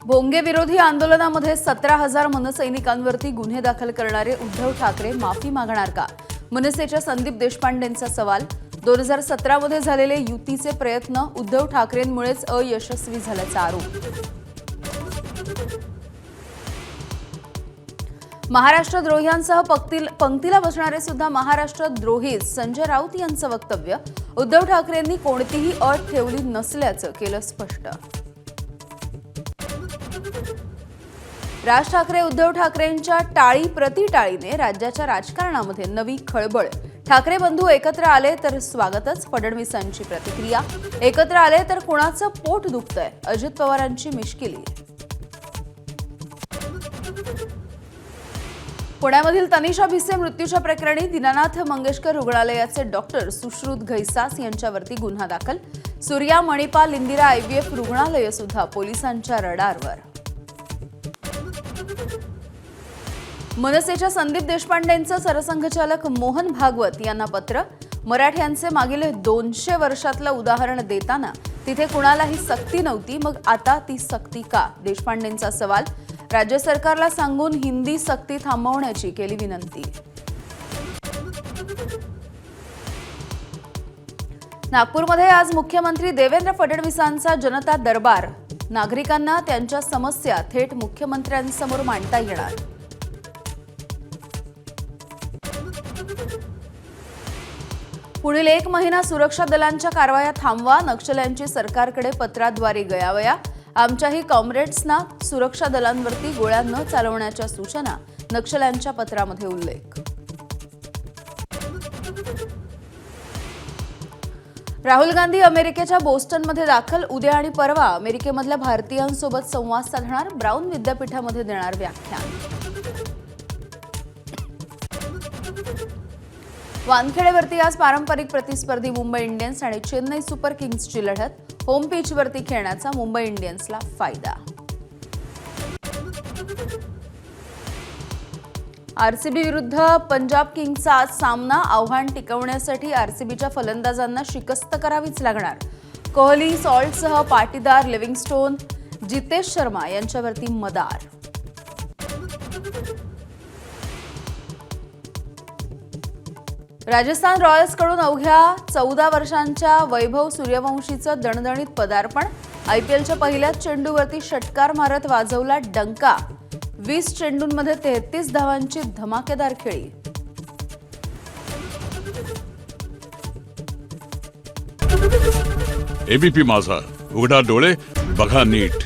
भोंगे विरोधी आंदोलनामध्ये 17,000 मनसैनिकांवरती गुन्हे दाखल करणारे उद्धव ठाकरे माफी मागणार का? मनसेच्या संदीप देशपांडेंचा सवाल। 2017 मध्ये झालेले युतीचे प्रयत्न उद्धव ठाकरेंमुळेच अयशस्वी झाल्याचा आरोप। महाराष्ट्र द्रोह्यांसह पंक्तीला बसणारे सुद्धा महाराष्ट्र द्रोहीच संजय राऊत यांचं वक्तव्य। उद्धव ठाकरेंनी कोणतीही अट ठेवली नसल्याचं केलं स्पष्ट। राज ठाकरे उद्धव ठाकरेंच्या टाळी प्रतिटाळीने राज्याच्या राजकारणामध्ये नवी खळबळ। ठाकरे बंधू एकत्र आले तर स्वागतच, फडणवीसांची प्रतिक्रिया। एकत्र आले तर कुणाचं पोट दुखतंय, अजित पवारांची मिश्किली। पुण्यामधील तनिषा भिसे मृत्यूच्या प्रकरणी दीनानाथ मंगेशकर रुग्णालयाचे डॉक्टर सुश्रुत घैसास यांच्यावरती गुन्हा दाखल। सूर्या मणिपाल इंदिरा आयव्हीएफ रुग्णालय सुद्धा पोलिसांच्या रडारवर। मनसेच्या संदीप देशपांडेंचं सरसंघचालक मोहन भागवत यांना पत्र। मराठ्यांचे मागील 200 वर्षातलं उदाहरण देताना तिथे कुणालाही सक्ती नव्हती, मग आता ती सक्ती का? देशपांडेंचा सवाल। राज्य सरकारला सांगून हिंदी सक्ती थांबवण्याची केली विनंती। नागपूरमध्ये आज मुख्यमंत्री देवेंद्र फडणवीसांचा जनता दरबार। नागरिकांना त्यांच्या समस्या थेट मुख्यमंत्र्यांसमोर मांडता येणार। पुढील 1 महिना सुरक्षा दलांच्या कारवाया थांबवा, नक्षल्यांची सरकारकडे पत्राद्वारे गयावया। आमच्याही कॉम्रेड्सना सुरक्षा दलांवरती गोळ्या न चालवण्याच्या सूचना, नक्षल्यांच्या पत्रामध्ये उल्लेख। राहुल गांधी अमेरिकेच्या बोस्टनमध्ये दाखल। उद्या आणि परवा अमेरिकेमधल्या भारतीयांसोबत संवाद साधणार। ब्राउन विद्यापीठामध्ये देणार व्याख्यान। वानखेडेवरती आज पारंपरिक प्रतिस्पर्धी मुंबई इंडियन्स आणि चेन्नई सुपर किंग्सची लढत। होम पिचवरती खेळण्याचा मुंबई इंडियन्सला फायदा। आरसीबी विरुद्ध पंजाब किंग्सचा आज सामना। आव्हान टिकवण्यासाठी आरसीबीच्या फलंदाजांना शिकस्त करावीच लागणार। कोहली, सॉल्टसह पाटीदार, लिव्हिंगस्टोन, जितेश शर्मा यांच्यावरती मदार। राजस्थान रॉयल्सकडून अवघ्या 14 वर्षांच्या वैभव सूर्यवंशीचं दणदणीत पदार्पण। आयपीएलच्या पहिल्याच चेंडूवरती षटकार मारत वाजवला डंका। 20 चेंडूंमध्ये 33 धावांची धमाकेदार खेळी। एबीपी माझा, उघडा डोळे बघा नीट।